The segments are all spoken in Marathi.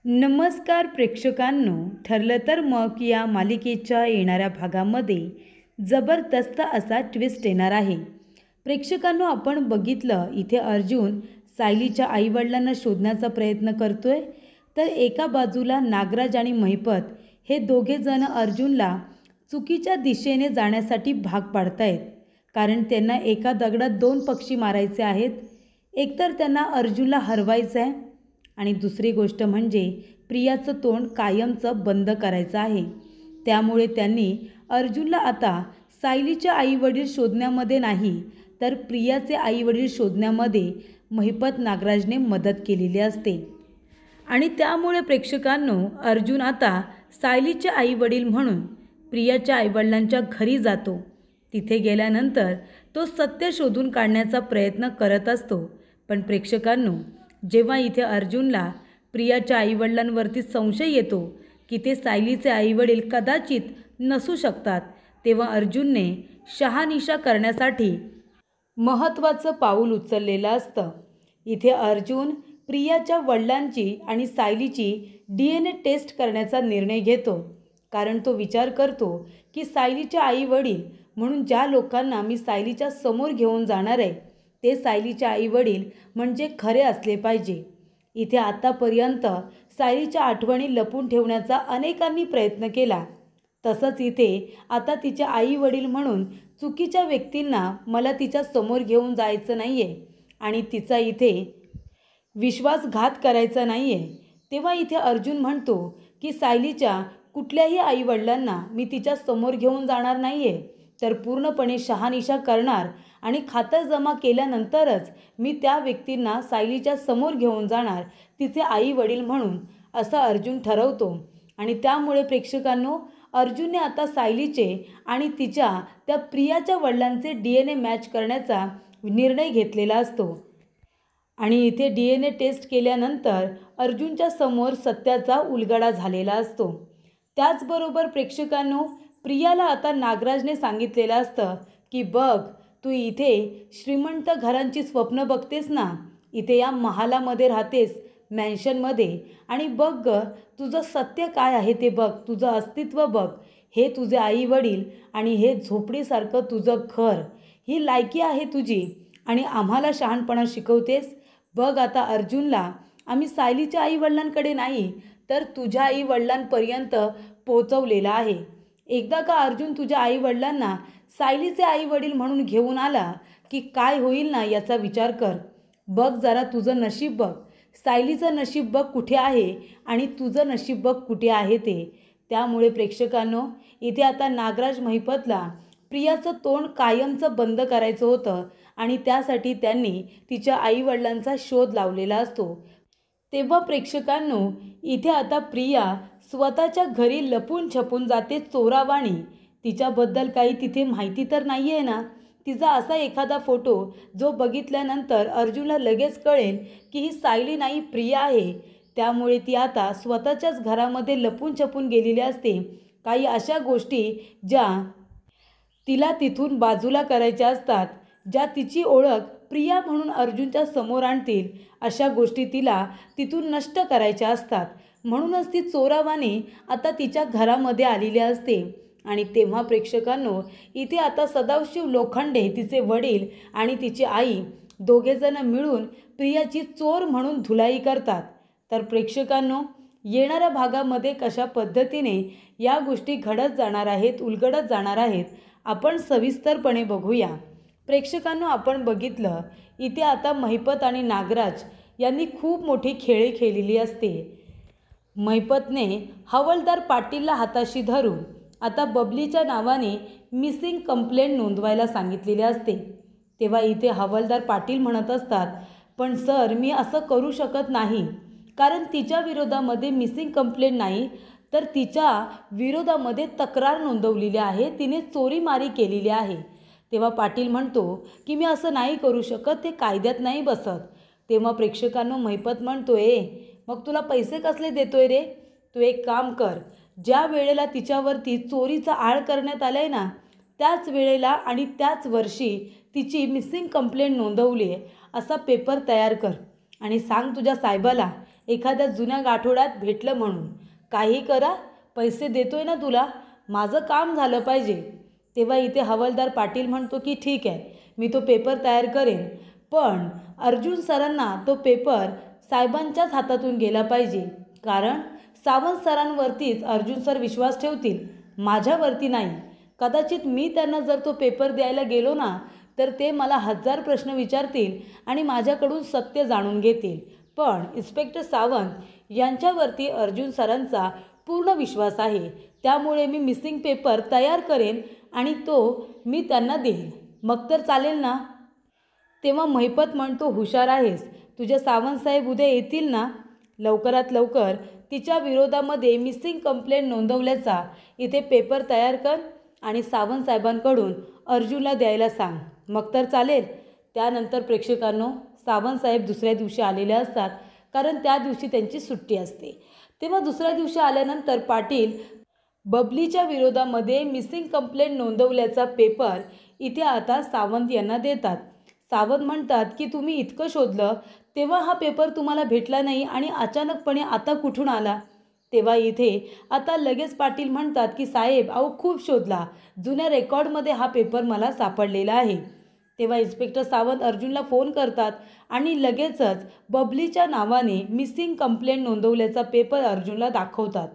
नमस्कार प्रेक्षकांनो, ठरलं तर मग या मालिकेच्या येणाऱ्या भागामध्ये जबरदस्त असा ट्विस्ट येणार आहे. प्रेक्षकांनो, आपण बघितलं इथे अर्जुन सायलीच्या आईवडिलांना शोधण्याचा प्रयत्न करतोय, तर एका बाजूला नागराज आणि महिपत हे दोघे जण अर्जुनला चुकीच्या दिशेने जाण्यासाठी भाग पाडतायत. कारण त्यांना एका दगडात दोन पक्षी मारायचे आहेत. एकतर त्यांना अर्जुनला हरवायचं आहे आणि दुसरी गोष्ट म्हणजे प्रियाचं तोंड कायमचं बंद करायचं आहे. त्यामुळे त्यांनी अर्जुनला आता सायलीचे आईवडील शोधण्यामध्ये नाही, तर प्रियाचे आईवडील शोधण्यामध्ये महिपत नागराजने मदत केलेली असते. आणि त्यामुळे प्रेक्षकांनो, अर्जुन आता सायलीचे आईवडील म्हणून प्रियाच्या आईवडिलांच्या घरी जातो. तिथे गेल्यानंतर तो सत्य शोधून काढण्याचा प्रयत्न करत असतो. पण प्रेक्षकांनो, जेव्हा इथे अर्जुनला प्रियाच्या आईवडिलांवरती संशय येतो की ते सायलीचे आईवडील कदाचित नसू शकतात, तेव्हा अर्जुनने शहानिशा करण्यासाठी महत्त्वाचं पाऊल उचललेलं असतं. इथे अर्जुन प्रियाच्या वडिलांची आणि सायलीची DNA टेस्ट करण्याचा निर्णय घेतो. कारण तो विचार करतो की सायलीचे आईवडील म्हणून ज्या लोकांना मी सायलीच्या समोर घेऊन जाणार आहे, ते सायलीचे आईवडील म्हणजे खरे असले पाहिजे. इथे आतापर्यंत सायलीच्या आठवणी लपून ठेवण्याचा अनेकांनी प्रयत्न केला. तसंच इथे आता तिच्या आईवडील म्हणून चुकीच्या व्यक्तींना मला तिच्या समोर घेऊन जायचं नाही आहे आणि तिचा इथे विश्वासघात करायचा नाही आहे. तेव्हा इथे अर्जुन म्हणतो की सायलीच्या कुठल्याही आईवडिलांना मी तिच्या समोर घेऊन जाणार नाही आहे, तर पूर्णपणे शहानिशा करणार आणि खातं जमा केल्यानंतरच मी त्या व्यक्तींना सायलीच्या समोर घेऊन जाणार, तिचे आई वडील म्हणून, असं अर्जुन ठरवतो. आणि त्यामुळे प्रेक्षकांनो, अर्जुनने आता सायलीचे आणि तिच्या त्या प्रियाच्या वडिलांचे DNA मॅच करण्याचा निर्णय घेतलेला असतो. आणि इथे DNA टेस्ट केल्यानंतर अर्जुनच्या समोर सत्याचा उलगडा झालेला असतो. त्याचबरोबर प्रेक्षकांनो, प्रियाला आता नागराजने सांगितलेलं असतं की बघ, तू इथे श्रीमंत घरांची स्वप्न बघतेस ना, इथे या महालामध्ये राहतेस, मॅन्शनमध्ये, आणि बघ ग, तुझं सत्य काय आहे ते बघ, तुझं अस्तित्व बघ. हे तुझे आई वडील आणि हे झोपडीसारखं तुझं घर, ही लायकी आहे तुझी आणि आम्हाला शहाणपणा शिकवतेस. बघ आता अर्जुनला आम्ही सायलीच्या आईवडिलांकडे नाही, तर तुझ्या आईवडिलांपर्यंत पोहोचवलेला आहे. एकदा का अर्जुन तुझ्या आईवडिलांना सायलीचे आईवडील म्हणून घेऊन आला की काय होईल ना, याचा विचार कर. बघ जरा तुझं नशीब बघ, सायलीचं नशीब बघ कुठे आहे आणि तुझं नशीब बघ कुठे आहे ते. त्यामुळे प्रेक्षकांनो, इथे आता नागराज महिपतला प्रियाचं तोंड कायमचं बंद करायचं होतं आणि त्यासाठी त्यांनी तिच्या आईवडिलांचा शोध लावलेला असतो. तेव्हा प्रेक्षकांनो, इथे आता प्रिया स्वतःच्या घरी लपून छपून जाते चोरावाणी. तिच्याबद्दल काही तिथे माहिती तर नाही आहे ना. तिचा असा एखादा फोटो जो बघितल्यानंतर अर्जुनला लगेच कळेल की ही सायली नाही, प्रिया आहे. त्यामुळे ती आता स्वतःच्याच घरामध्ये लपून छपून गेलेली असते. काही अशा गोष्टी ज्या तिला तिथून बाजूला करायच्या असतात, ज्या तिची ओळख प्रिया म्हणून अर्जुनच्या समोर आणतील, अशा गोष्टी तिला तिथून नष्ट करायच्या असतात. म्हणूनच ती चोरावाने आता तिच्या घरामध्ये आलेली असते. आणि तेव्हा प्रेक्षकांनो, इथे आता सदाशिव लोखंडे, तिचे वडील आणि तिची आई दोघेजण मिळून प्रियाची चोर म्हणून धुलाई करतात. तर प्रेक्षकांनो, येणाऱ्या भागामध्ये कशा पद्धतीने या गोष्टी घडत जाणार आहेत, उलगडत जाणार आहेत, आपण सविस्तरपणे बघूया. प्रेक्षकांनो, आपण बघितलं इथे आता महिपत आणि नागराज यांनी खूप मोठी खेळी खेळलेली असते. महिपतने हवालदार पाटीलला हाताशी धरून आता बबलीच्या नावाने मिसिंग कंप्लेंट नोंदवायला सांगितलेली असते. तेव्हा इथे हवालदार पाटील म्हणत असतात, पण सर, मी असं करू शकत नाही, कारण तिच्या विरोधामध्ये मिसिंग कंप्लेंट नाही, तर तिच्या विरोधामध्ये तक्रार नोंदवलेली आहे, तिने चोरीमारी केलेली आहे. तेव्हा पाटील म्हणतो की मी असं नाही करू शकत, ते कायद्यात नाही बसत. तेव्हा प्रेक्षकांनो, महिपत म्हणतोय, मग तुला पैसे कसले देतोय रे? तू एक काम कर, ज्या वेळेला तिच्यावरती चोरीचा आळ करण्यात आलाय ना, त्याच वेळेला आणि त्याच वर्षी तिची मिसिंग कंप्लेंट नोंदवली आहे असा पेपर तयार कर आणि सांग तुझ्या साहेबाला एखाद्या जुन्या गाठोड्यात भेटलं म्हणून. काही करा, पैसे देतोय ना तुला, माझं काम झालं पाहिजे. तेव्हा इथे हवालदार पाटील म्हणतो की ठीक आहे, मी तो पेपर तयार करेन, पण अर्जुन सरांना तो पेपर साहेबांच्याच हातातून गेला पाहिजे, कारण सावंत सरांवरतीच अर्जुन सर विश्वास ठेवतील, माझ्यावरती नाही. कदाचित मी त्यांना जर तो पेपर द्यायला गेलो ना, तर ते मला 1000 प्रश्न विचारतील आणि माझ्याकडून सत्य जाणून घेतील. पण इन्स्पेक्टर सावंत यांच्यावरती अर्जुन सरांचा पूर्ण विश्वास आहे. त्यामुळे मी मिसिंग पेपर तयार करेन आणि तो मी त्यांना देईन. मग तर चालेल ना. तेव्हा महिपत म्हणतो, हुशार आहेस. तुझे सावंतसाहेब उद्या येतील ना. लवकरात लवकर तिच्या विरोधामध्ये मिसिंग कंप्लेंट नोंदवल्याचा इथे पेपर तयार कर आणि सावंतसाहेबांकडून अर्जुनला द्यायला सांग. मग तर चालेल. त्यानंतर प्रेक्षकांनो, सावंतसाहेब दुसऱ्या दिवशी आलेले असतात, कारण त्या दिवशी त्यांची सुट्टी असते. तेव्हा दुसऱ्या दिवशी आल्यानंतर पाटील बबलीच्या विरोधामध्ये मिसिंग कंप्लेंट नोंदवल्याचा पेपर इथे आता सावंत यांना देतात. सावंत म्हणतात की तुम्ही इतकं शोधलं, तेव्हा हा पेपर तुम्हाला भेटला नाही आणि अचानकपणे आता कुठून आला. तेव्हा इथे आता लगेच पाटील म्हणतात की साहेब, अहो खूप शोधला, जुन्या रेकॉर्डमध्ये हा पेपर मला सापडलेला आहे. तेव्हा इन्स्पेक्टर सावंत अर्जुनला फोन करतात आणि लगेचच बबलीच्या नावाने मिसिंग कंप्लेंट नोंदवल्याचा पेपर अर्जुनला दाखवतात.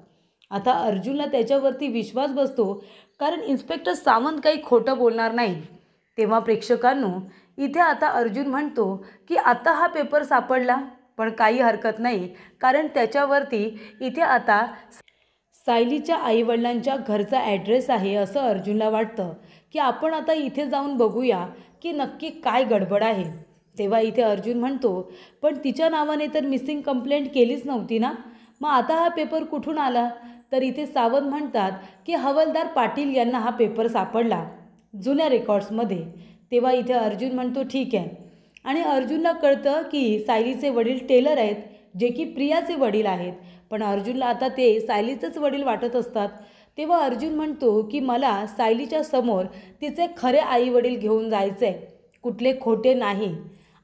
आता अर्जुनला त्याच्यावरती विश्वास बसतो, कारण इन्स्पेक्टर सावंत काही खोटं बोलणार नाही. तेव्हा प्रेक्षकांनो, इथे आता अर्जुन म्हणतो की आता हा पेपर सापडला, पण काही हरकत नाही, कारण त्याच्यावरती इथे आता सायलीच्या आईवडिलांच्या घरचा ॲड्रेस आहे. असं अर्जुनला वाटतं की आपण आता इथे जाऊन बघूया की नक्की काय गडबड आहे. तेव्हा इथे अर्जुन म्हणतो, पण तिच्या नावाने तर मिसिंग कंप्लेंट केलीच नव्हती ना, मग आता हा पेपर कुठून आला. तर इथे सावंत म्हणतात की हवालदार पाटील यांना हा पेपर सापडला जुन्या रेकॉर्ड्समध्ये. तेव्हा इथे अर्जुन म्हणतो ठीक आहे, आणि अर्जुनला कळतं की सायलीचे वडील टेलर आहेत, जे की प्रियाचे वडील आहेत, पण अर्जुनला आता ते सायलीचेच वडील वाटत असतात. तेव्हा अर्जुन म्हणतो की मला सायलीच्या समोर तिचे खरे आई वडील घेऊन जायचे आहे, कुठले खोटे नाही.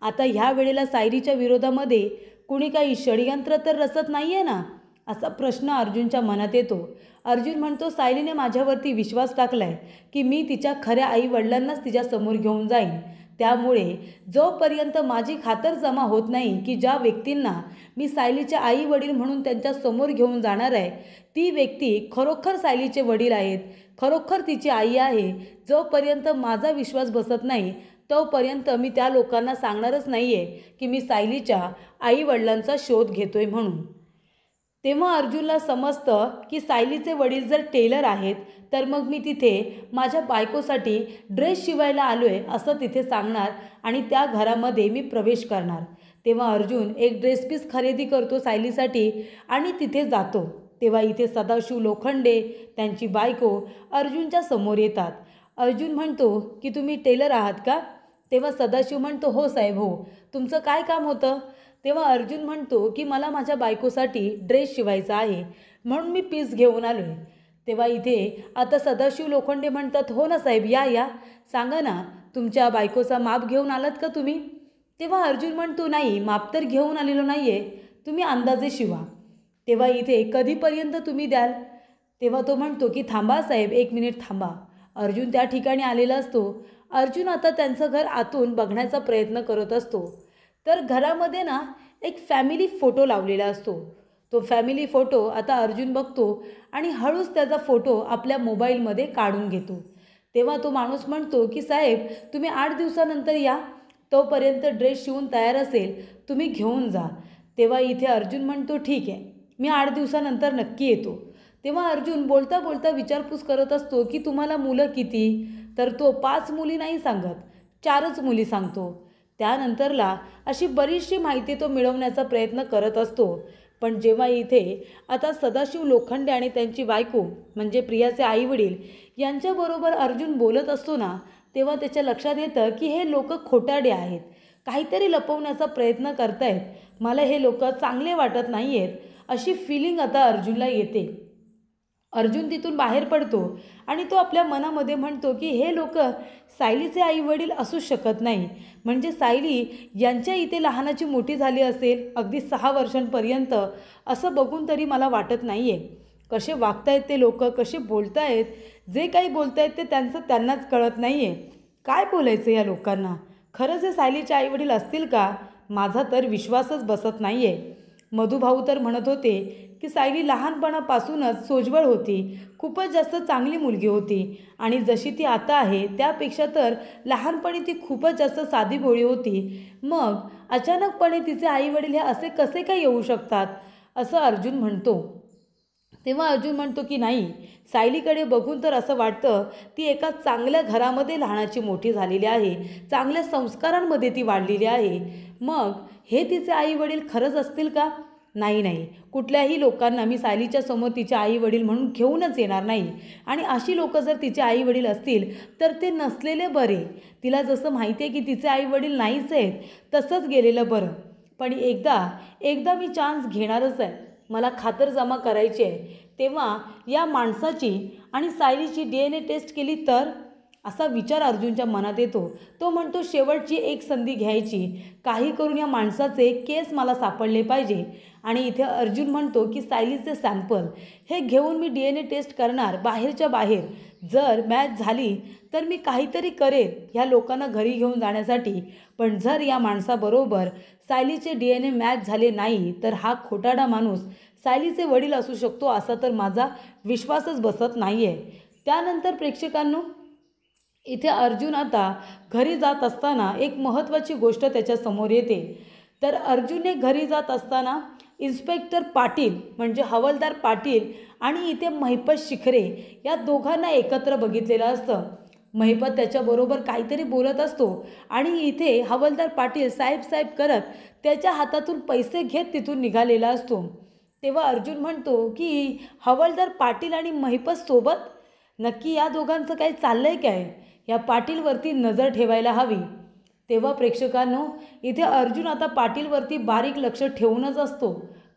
आता ह्या वेळेला सायलीच्या विरोधामध्ये कुणी काही षडयंत्र तर रचत नाही आहे ना, असा प्रश्न अर्जुनच्या मनात येतो. अर्जुन म्हणतो, सायलीने माझ्यावरती विश्वास टाकला आहे की मी तिच्या खऱ्या आई वडिलांनाच तिच्यासमोर घेऊन जाईन. त्यामुळे जोपर्यंत माझी खातर जमा होत नाही की ज्या व्यक्तींना मी सायलीचे आई वडील म्हणून त्यांच्या समोर घेऊन जाणार आहे, ती व्यक्ती खरोखर सायलीचे वडील आहेत, खरोखर तिची आई आहे, जोपर्यंत माझा विश्वास बसत नाही तोपर्यंत मी त्या लोकांना सांगणारच नाही आहे की मी सायलीच्या आई वडिलांचा शोध घेतोय म्हणून. तेव्हा अर्जुनला समजतं की सायलीचे वडील जर टेलर आहेत, तर मग मी तिथे माझ्या बायकोसाठी ड्रेस शिवायला आलो आहे असं तिथे सांगणार आणि त्या घरामध्ये मी प्रवेश करणार. तेव्हा अर्जुन एक ड्रेस पीस खरेदी करतो सायलीसाठी आणि तिथे जातो. तेव्हा इथे सदाशिव लोखंडे, त्यांची बायको अर्जुनच्या समोर येतात. अर्जुन म्हणतो की तुम्ही टेलर आहात का. तेव्हा सदाशिव म्हणतो, हो साहेब, हो, तुमचं काय काम होतं. तेव्हा अर्जुन म्हणतो की मला माझ्या बायकोसाठी ड्रेस शिवायचा आहे, म्हणून मी पीस घेऊन आलो आहे. तेव्हा इथे आता सदाशिव लोखंडे म्हणतात, हो ना साहेब, या या, सांगा ना, तुमच्या बायकोचा माप घेऊन आलात का तुम्ही. तेव्हा अर्जुन म्हणतो, नाही, माप तर घेऊन आलेलो नाही आहे, तुम्ही अंदाजे शिवा. तेव्हा इथे कधीपर्यंत तुम्ही द्याल. तेव्हा तो म्हणतो की थांबा साहेब, 1 मिनिट थांबा. अर्जुन त्या ठिकाणी आलेला असतो. अर्जुन आता त्यांचं घर आतून बघण्याचा प्रयत्न करत असतो. तर घरामध्ये ना एक फॅमिली फोटो लावलेला असतो. तो फॅमिली फोटो आता अर्जुन बघतो आणि हळूच त्याचा फोटो आपल्या मोबाईलमध्ये काढून घेतो. तेव्हा तो माणूस म्हणतो की साहेब, तुम्ही 8 दिवसानंतर या, तोपर्यंत ड्रेस शिवून तयार असेल, तुम्ही घेऊन जा. तेव्हा इथे अर्जुन म्हणतो, ठीक आहे, मी 8 दिवसानंतर नक्की येतो. तेव्हा अर्जुन बोलता बोलता विचारपूस करत असतो की तुम्हाला मुलं किती. तर तो 5 मुली नाही सांगत, 4च मुली सांगतो. त्यानंतरला अशी बरीचशी माहिती तो मिळवण्याचा प्रयत्न करत असतो. पण जेव्हा इथे आता सदाशिव लोखंडे आणि त्यांची बायको म्हणजे प्रियाचे आईवडील यांच्याबरोबर अर्जुन बोलत असतो ना, तेव्हा त्याच्या लक्षात येतं की हे लोक खोटारडे आहेत, काहीतरी लपवण्याचा प्रयत्न करतायत, मला हे लोक चांगले वाटत नाही आहेत, अशी फिलिंग आता अर्जुनला येते. अर्जुन तिथून बाहेर पडतो आणि तो आपल्या मनामध्ये म्हणतो की हे लोक सायलीचे आईवडील असू शकत नाही. म्हणजे सायली यांच्या इथे लहानाची मोठी झाली असेल अगदी 6 वर्षांपर्यंत, असं बघून तरी मला वाटत नाही आहे. कसे वागतायत ते लोक, कसे बोलतायत, जे काही बोलतायत ते त्यांनाच कळत नाही आहे. काय बोलायचं या लोकांना? खरंच हे सायलीचे आईवडील असतील का? माझा तर विश्वासच बसत नाही आहे. मधुभाऊ तर म्हणत होते की सायली लहानपणापासूनच सोज्वळ होती, खूपच जास्त चांगली मुलगी होती आणि जशी ती आता आहे त्यापेक्षा तर लहानपणी ती खूपच जास्त साधीभोळी होती. मग अचानकपणे तिचे आईवडील हे असे कसे काय येऊ शकतात, असं अर्जुन म्हणतो. तेव्हा अर्जुन म्हणतो की नाही, सायलीकडे बघून तर असं वाटतं ती एका चांगल्या घरामध्ये लहानाची मोठी झालेली आहे, चांगल्या संस्कारांमध्ये ती वाढलेली आहे. मग हे तिचे आईवडील खरंच असतील का? नाही नाही, कुठल्याही लोकांना मी सायलीच्या समोर तिचे आईवडील म्हणून घेऊनच येणार नाही. आणि अशी लोक जर तिचे आईवडील असतील तर ते नसलेले बरे. तिला जसं माहिती आहे की तिचे आईवडील नाहीच आहेत तसंच गेलेलं बरं. पण एकदा मी चान्स घेणारच आहे. मला खातरजमा करायची आहे. तेव्हा या माणसाची आणि सायलीची DNA टेस्ट केली तर, असा विचार अर्जुनच्या मनात येतो. तो म्हणतो शेवटची एक संधी घ्यायची, काही करून या माणसाचे केस मला सापडले पाहिजे. आणि इथे अर्जुन म्हणतो की सायलीचे सॅम्पल हे घेऊन मी DNA टेस्ट करणार बाहेरच्या बाहेर. जर मॅच झाली तर मी काहीतरी करेन ह्या लोकांना घरी घेऊन जाण्यासाठी. पण जर या माणसाबरोबर सायलीचे DNA मॅच झाले नाही तर हा खोटारडा माणूस सायलीचे वडील असू शकतो असा तर माझा विश्वासच बसत नाही आहे. त्यानंतर प्रेक्षकांनो, इथे अर्जुन आता घरी जात असताना एक महत्त्वाची गोष्ट त्याच्यासमोर येते. तर अर्जुनने घरी जात असताना इन्स्पेक्टर पाटील म्हणजे हवालदार पाटील आणि इथे महिपत शिखरे या दोघांना एकत्र बघितलेलं असतं. महिपत त्याच्याबरोबर काहीतरी बोलत असतो आणि इथे हवालदार पाटील साहेब साहेब करत त्याच्या हातातून पैसे घेत तिथून निघालेला असतो. तेव्हा अर्जुन म्हणतो की हवालदार पाटील आणि महिपत सोबत, नक्की या दोघांचं काही चाललंय काय? या पाटीलवरती नजर ठेवायला हवी. तेव्हा प्रेक्षकांनो, इथे अर्जुन आता पाटीलवरती बारीक लक्ष ठेवूनच असतो.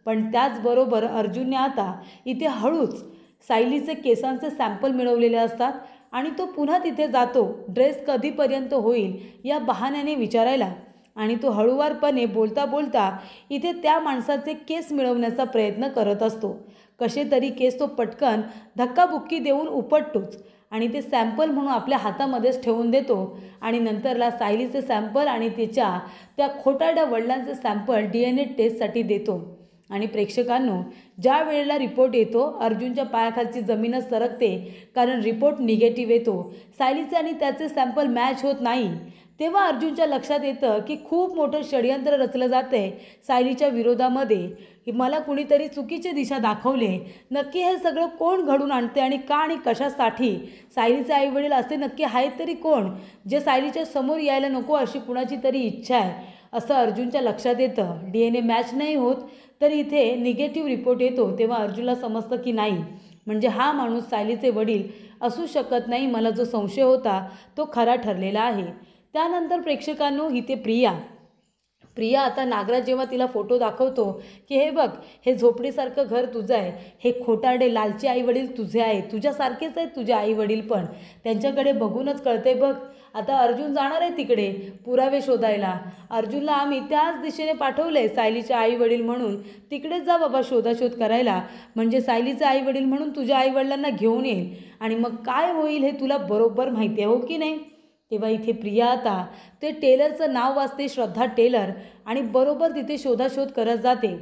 पण त्याचबरोबर अर्जुनने आता इथे हळूच सायलीचे केसांचे सॅम्पल मिळवलेले असतात आणि तो पुन्हा तिथे जातो ड्रेस कधीपर्यंत होईल या बहाण्याने विचारायला. आणि तो हळूवारपणे बोलता बोलता इथे त्या माणसाचे केस मिळवण्याचा प्रयत्न करत असतो. कसे तरी केस तो पटकन धक्काबुक्की देऊन उपटतोच आणि ते सॅम्पल म्हणून आपल्या हातामध्येच ठेवून देतो. आणि नंतरला सायलीचे सॅम्पल आणि तिच्या त्या खोटारड्या वडिलांचे सॅम्पल DNA टेस्टसाठी देतो. आणि प्रेक्षकांनो, ज्या वेळेला रिपोर्ट येतो अर्जुनच्या पायाखालची जमीनच सरकते, कारण रिपोर्ट निगेटिव्ह येतो. सायलीचे आणि त्याचे सॅम्पल मॅच होत नाही. तेव्हा अर्जुनच्या लक्षात येतं की खूप मोठं षडयंत्र रचलं जातं आहे सायलीच्या विरोधामध्ये. मला कुणीतरी चुकीची दिशा दाखवले. नक्की हे सगळं कोण घडून आणते आणि का आणि कशासाठी? सायलीचे आईवडील असे नक्की आहेत तरी कोण, जे सायलीच्या समोर यायला नको अशी कुणाची तरी इच्छा आहे, असं अर्जुनच्या लक्षात येतं. DNA मॅच नाही होत तर इथे निगेटिव्ह रिपोर्ट येतो. तेव्हा अर्जुनला समजतं की नाही, म्हणजे हा माणूस सायलीचे वडील असू शकत नाही. मला जो संशय होता तो खरा ठरलेला आहे. त्यानंतर प्रेक्षकांनो, इथे प्रिया आता नागराज जेव्हा तिला फोटो दाखवतो की हे बघ, हे झोपडीसारखं घर तुझं आहे, हे खोटारडे लालचे आईवडील तुझे आहेत, तुझ्यासारखेच आहेत तुझे आईवडील पण, त्यांच्याकडे बघूनच कळते बघ. आता अर्जुन जाणार आहे तिकडे पुरावे शोधायला. अर्जुनला आम्ही त्याच दिशेने पाठवलं आहे सायलीचे आईवडील म्हणून. तिकडेच जा बाबा शोधाशोध करायला, म्हणजे सायलीचे आईवडील म्हणून तुझ्या आईवडिलांना घेऊन येईल आणि मग काय होईल हे तुला बरोबर माहिती आहे, हो की नाही? तेव्हा इथे प्रिया आता ते टेलरचं नाव वाचते, श्रद्धा टेलर, आणि बरोबर तिथे शोधाशोध करत जाते.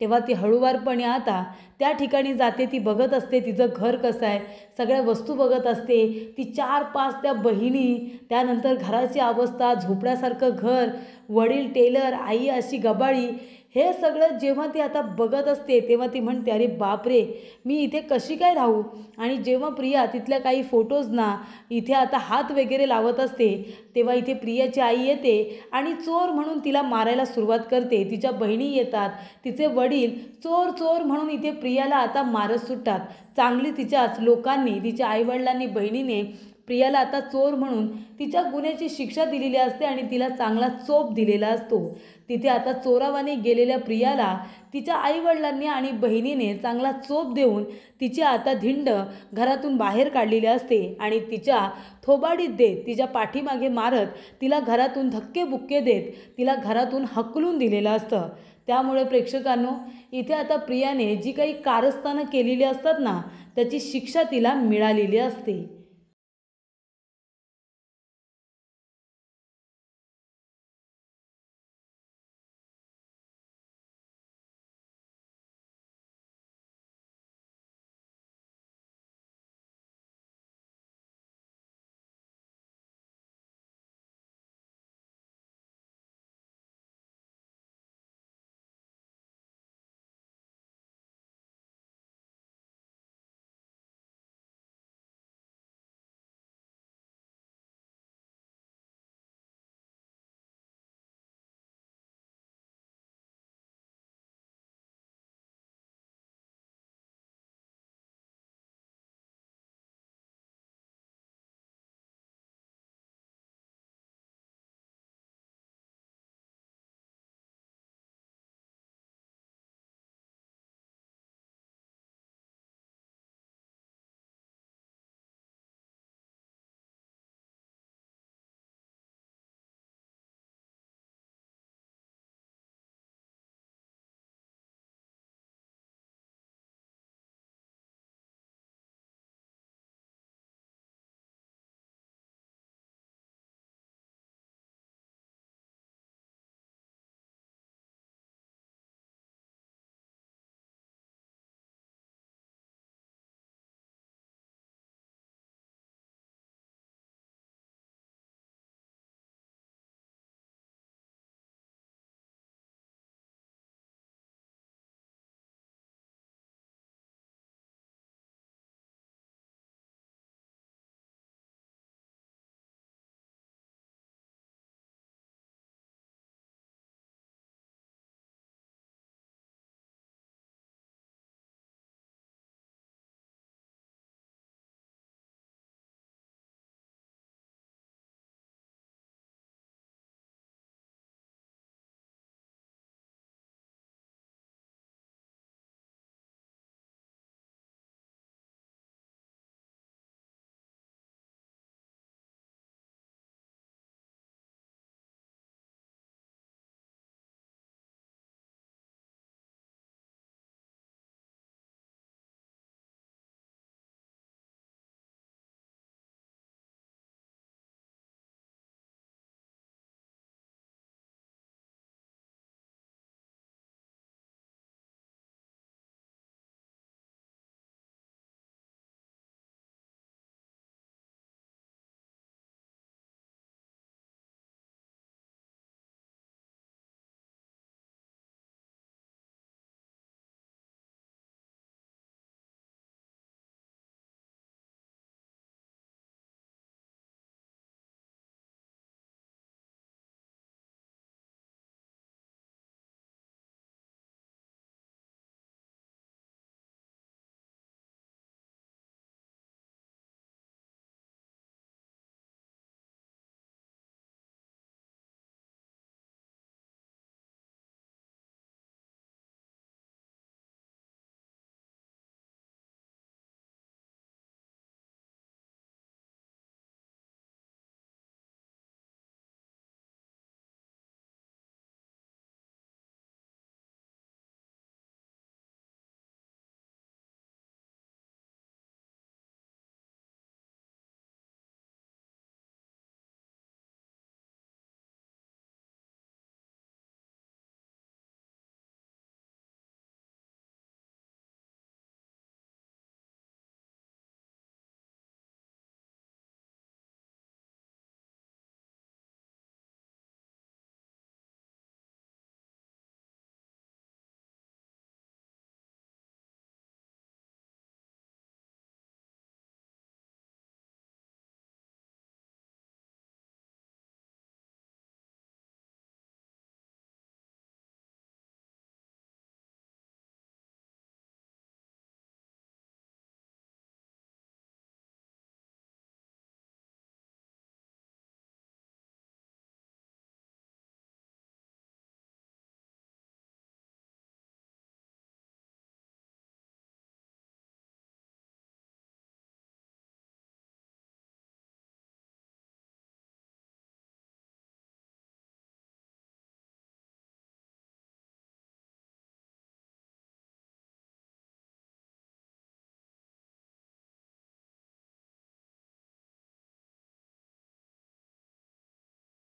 तेव्हा ती हळूवारपणे आता त्या ठिकाणी जाते. ती बघत असते तिचं घर कसं आहे, सगळ्या वस्तू बघत असते. ती 4-5 त्या बहिणी, त्यानंतर घराची अवस्था, झोपड्यासारखं घर, वडील टेलर, आई अशी गबाळी, हे सगळं जेव्हा ती आता बघत असते तेव्हा ती म्हणते अरे बापरे, मी इथे कशी काय राहू? आणि जेव्हा प्रिया तिथल्या काही फोटोजना इथे आता हात वगैरे लावत असते तेव्हा इथे प्रियाची आई येते आणि चोर म्हणून तिला मारायला सुरुवात करते. तिच्या बहिणी येतात, तिचे वडील चोर चोर म्हणून इथे प्रियाला आता मारत सुटतात. चांगली तिच्याच लोकांनी, तिच्या आईवडिलांनी, बहिणीने प्रियाला आता चोर म्हणून तिच्या गुन्ह्याची शिक्षा दिलेली असते आणि तिला चांगला चोप दिलेला असतो। तिथे आता चोरावाने गेलेल्या प्रियाला तिच्या आईवडिलांनी आणि बहिणीने चांगला चोप देऊन तिची आता धिंड घरातून बाहेर काढलेली असते आणि तिच्या थोबाडीत देत, तिच्या पाठीमागे मारत, तिला घरातून धक्केबुक्के देत तिला घरातून हकलून दिलेलं असतं। त्यामुळे प्रेक्षकांनो, इथे आता प्रियाने जी काही कारस्थानं केलेली असतात ना, त्याची शिक्षा तिला मिळालेली असते।